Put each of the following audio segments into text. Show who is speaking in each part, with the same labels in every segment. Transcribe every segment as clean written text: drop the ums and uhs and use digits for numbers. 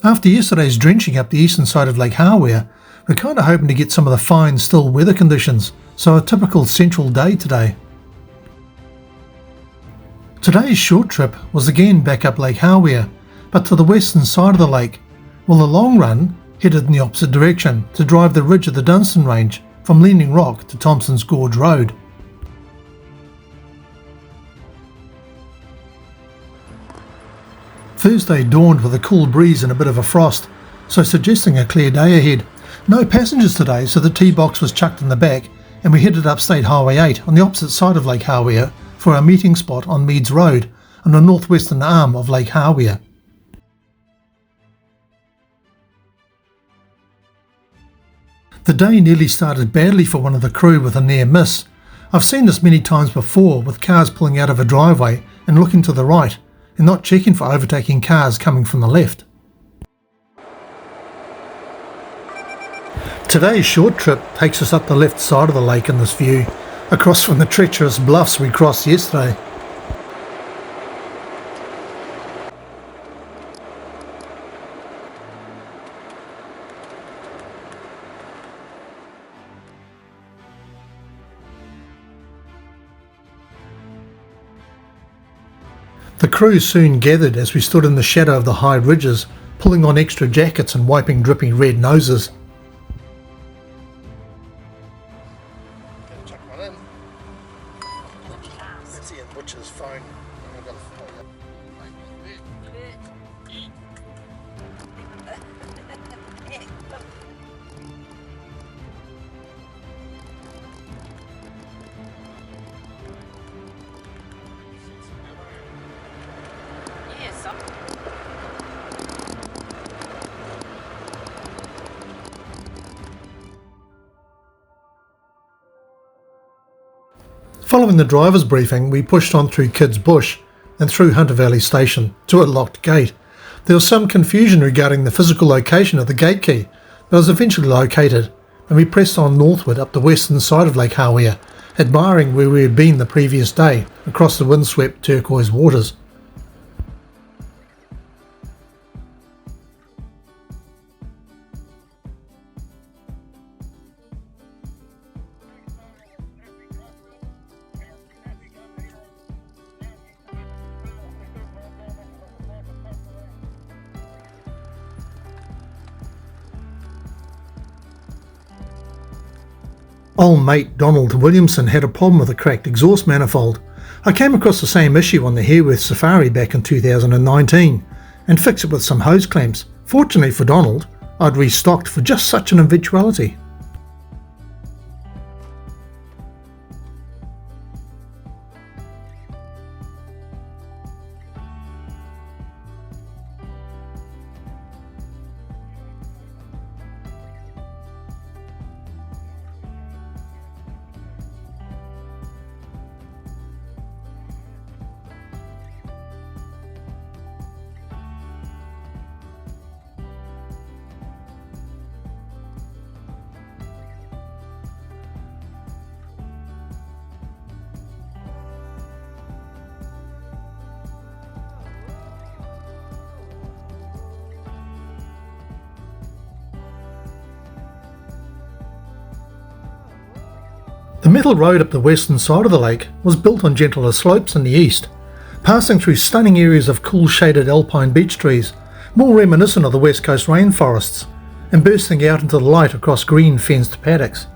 Speaker 1: After yesterday's drenching up the eastern side of Lake Hawea, we're kind of hoping to get some of the fine, still weather conditions, so a typical central day today. Today's short trip was again back up Lake Hawea, but to the western side of the lake, while the long run headed in the opposite direction to drive the ridge of the Dunstan Range from Leaning Rock to Thompson's Gorge Road. Thursday dawned with a cool breeze and a bit of a frost, so suggesting a clear day ahead. No passengers today, so the T-box was chucked in the back and we headed up State Highway 8 on the opposite side of Lake Hawea for our meeting spot on Meads Road on the northwestern arm of Lake Hawea. The day nearly started badly for one of the crew with a near miss. I've seen this many times before, with cars pulling out of a driveway and looking to the right and not checking for overtaking cars coming from the left. Today's short trip takes us up the left side of the lake in this view, across from the treacherous bluffs we crossed yesterday. The crew soon gathered as we stood in the shadow of the high ridges, pulling on extra jackets and wiping dripping red noses.
Speaker 2: Chuck one in. Let's see Butcher's phone.
Speaker 1: Following the driver's briefing, we pushed on through Kids Bush and through Hunter Valley Station to a locked gate. There was some confusion regarding the physical location of the gate key, but it was eventually located, and we pressed on northward up the western side of Lake Hawea, admiring where we had been the previous day across the windswept turquoise waters. Old mate Donald Williamson had a problem with a cracked exhaust manifold. I came across the same issue on the Hareworth Safari back in 2019 and fixed it with some hose clamps. Fortunately for Donald, I'd restocked for just such an eventuality. The metal road up the western side of the lake was built on gentler slopes in the east, passing through stunning areas of cool shaded alpine beech trees, more reminiscent of the west coast rainforests, and bursting out into the light across green fenced paddocks.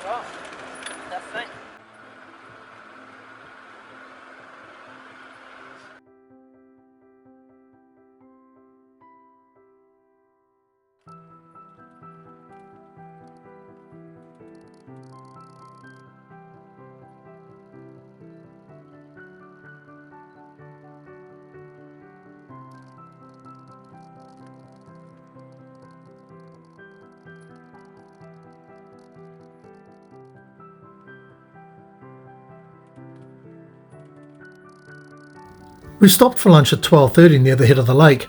Speaker 2: Oh, that's fine.
Speaker 1: We stopped for lunch at 12:30 near the head of the lake.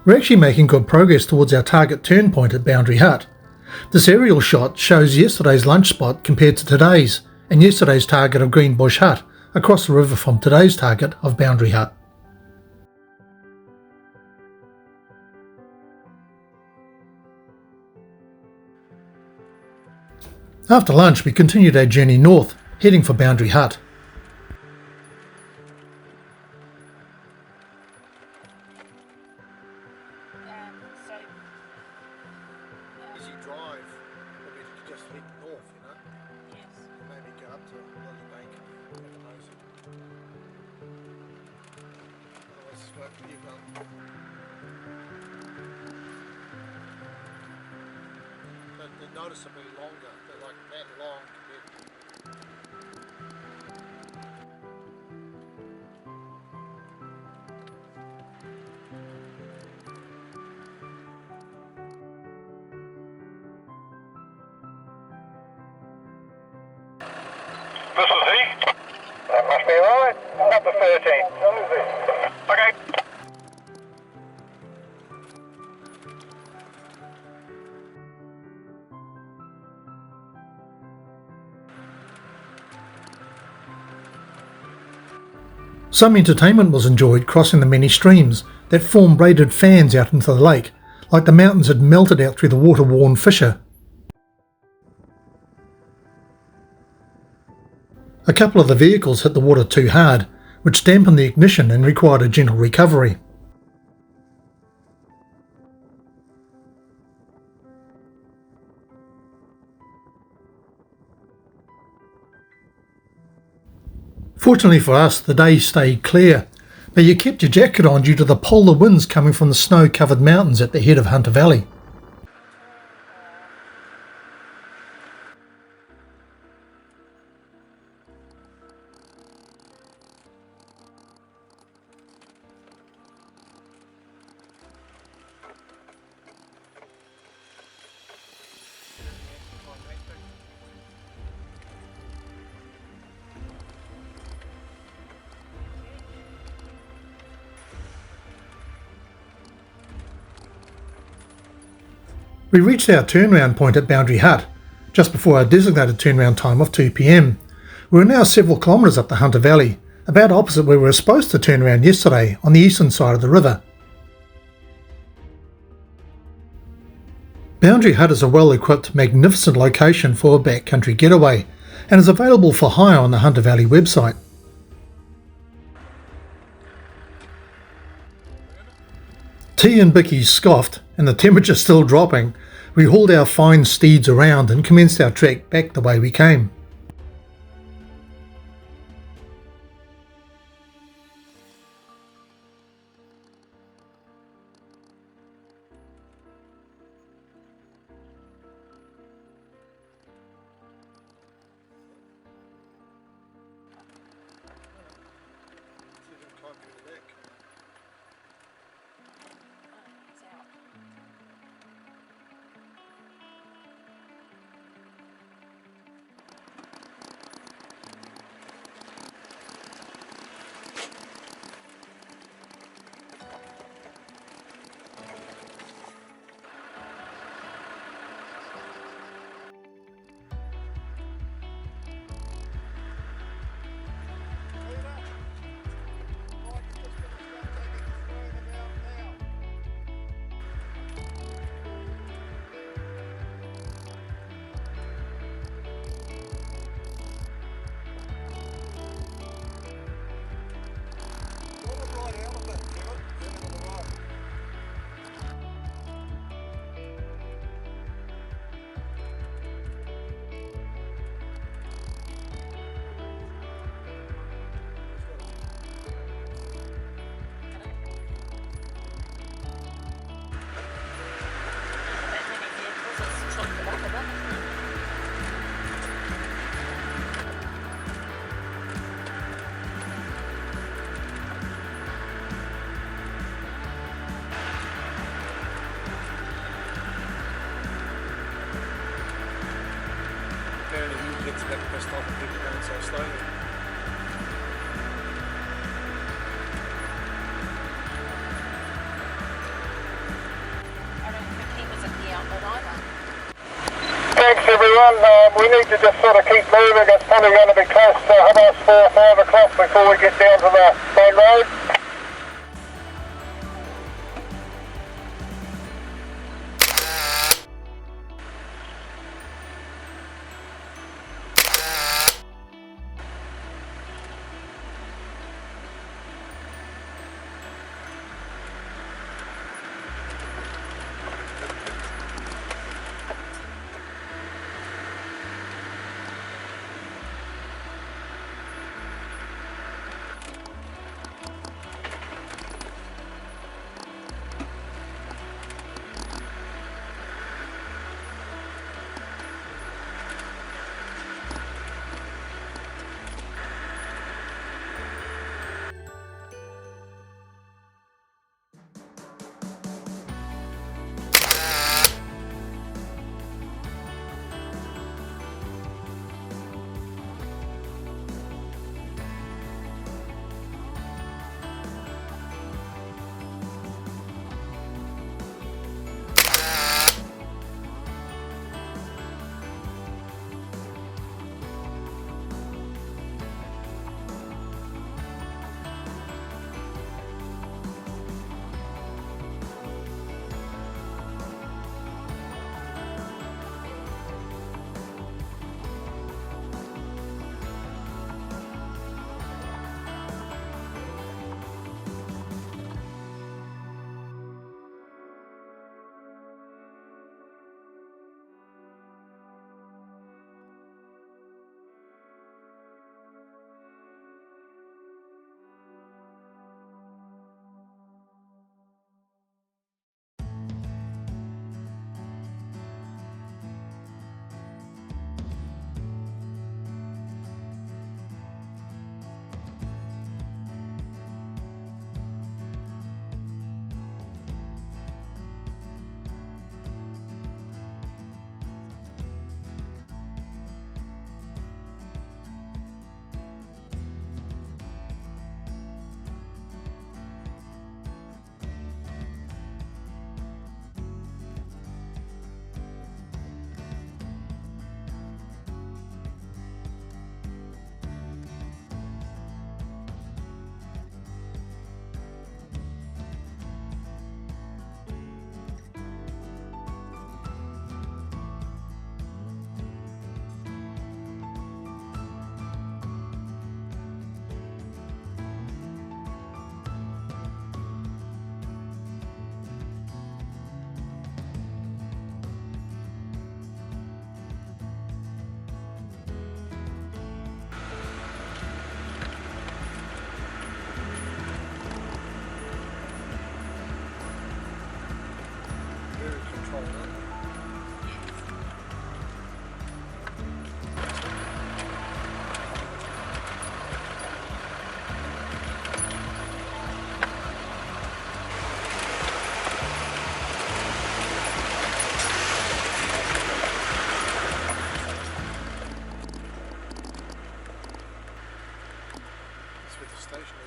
Speaker 1: We're actually making good progress towards our target turn point at Boundary Hut. This aerial shot shows yesterday's lunch spot compared to today's, and yesterday's target of Greenbush Hut, across the river from today's target of Boundary Hut. After lunch we continued our journey north, heading for Boundary Hut.
Speaker 2: Easy drive, maybe to just head north, you know? Yes. Maybe go up to Lily Bank and have a nosy. Otherwise it's work for you, well. But they're noticeably longer, they're like that long compared to
Speaker 3: This is he. That must be right. Number 13. Okay.
Speaker 1: Some entertainment was enjoyed crossing the many streams that form braided fans out into the lake, like the mountains had melted out through the water-worn fissure. A couple of the vehicles hit the water too hard, which dampened the ignition and required a gentle recovery. Fortunately for us, the day stayed clear, but you kept your jacket on due to the polar winds coming from the snow-covered mountains at the head of Hunter Valley. We reached our turnaround point at Boundary Hut, just before our designated turnaround time of 2 p.m. We were now several kilometres up the Hunter Valley, about opposite where we were supposed to turn around yesterday on the eastern side of the river. Boundary Hut is a well-equipped, magnificent location for a backcountry getaway, and is available for hire on the Hunter Valley website. T and Bicky scoffed, and the temperature still dropping, we hauled our fine steeds around and commenced our trek back the way we came.
Speaker 2: see them climb through the neck. gets a bit pissed off at people going so slowly.
Speaker 4: I don't think he was at the outlet either.
Speaker 3: Thanks everyone. We need to just sort of keep moving. It's probably going to be close to 4 or 5 o'clock before we get down to the main road.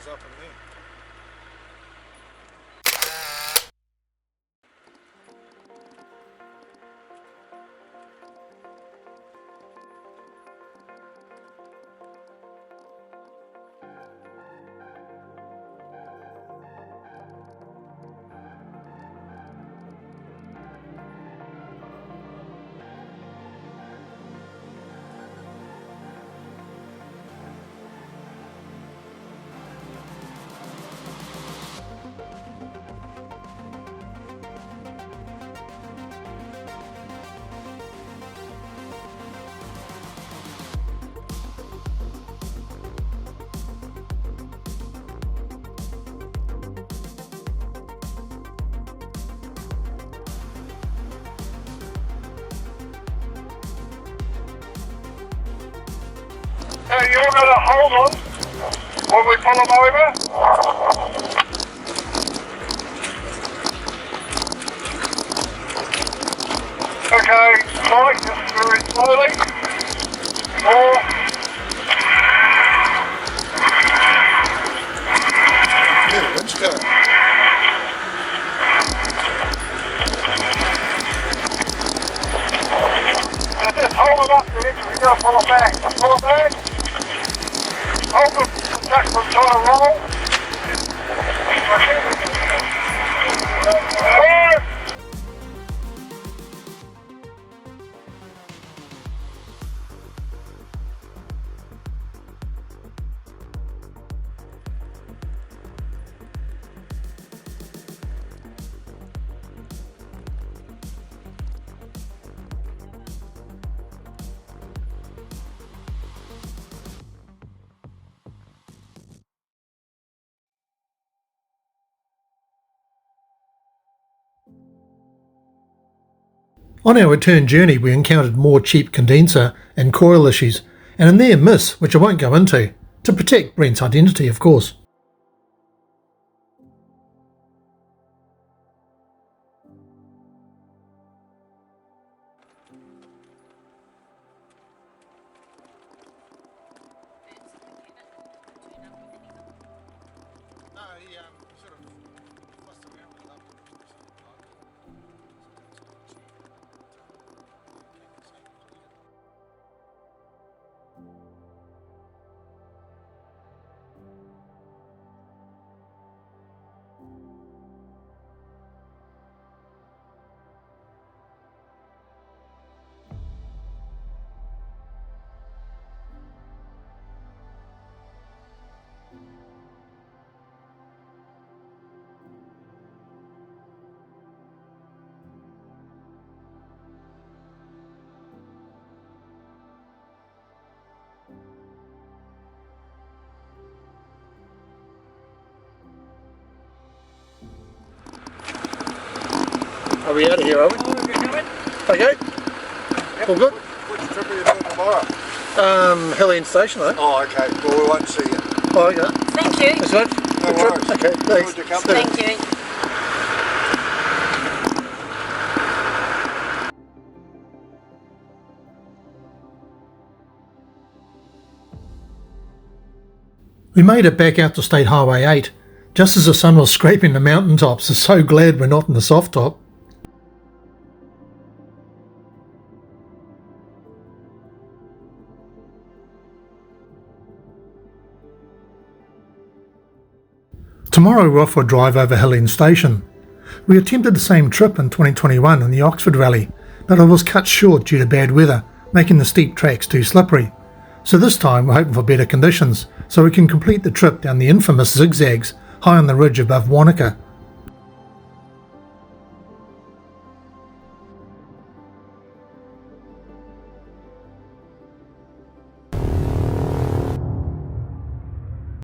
Speaker 2: Up in there.
Speaker 3: Hey, you're going to hold on when we pull them over? Okay, right, just very slowly. gonna pull it back. Pull it back. Open. Protect from trying to roll.
Speaker 1: On our return journey we encountered more cheap condenser and coil issues, and a near miss which I won't go into, to protect Brent's identity of course.
Speaker 2: No, he sort of fussed around with it up most of the time. Are we out of here, are we? Okay. All good?
Speaker 5: Which trip are you doing tomorrow?
Speaker 2: Helene Station, though.
Speaker 5: Oh, okay. Well, we won't see you.
Speaker 2: Oh, okay.
Speaker 4: Thank you.
Speaker 2: That's good.
Speaker 5: No
Speaker 2: Good trip.
Speaker 5: worries.
Speaker 2: Okay, thanks.
Speaker 5: Good to come.
Speaker 4: Thank you.
Speaker 1: We made it back out to State Highway 8, just as the sun was scraping the mountain tops, so glad we're not in the soft top. Tomorrow we're off for a drive over Helene Station. We attempted the same trip in 2021 in the Oxford Rally, but it was cut short due to bad weather, making the steep tracks too slippery. So this time we're hoping for better conditions, so we can complete the trip down the infamous zigzags high on the ridge above Wanaka,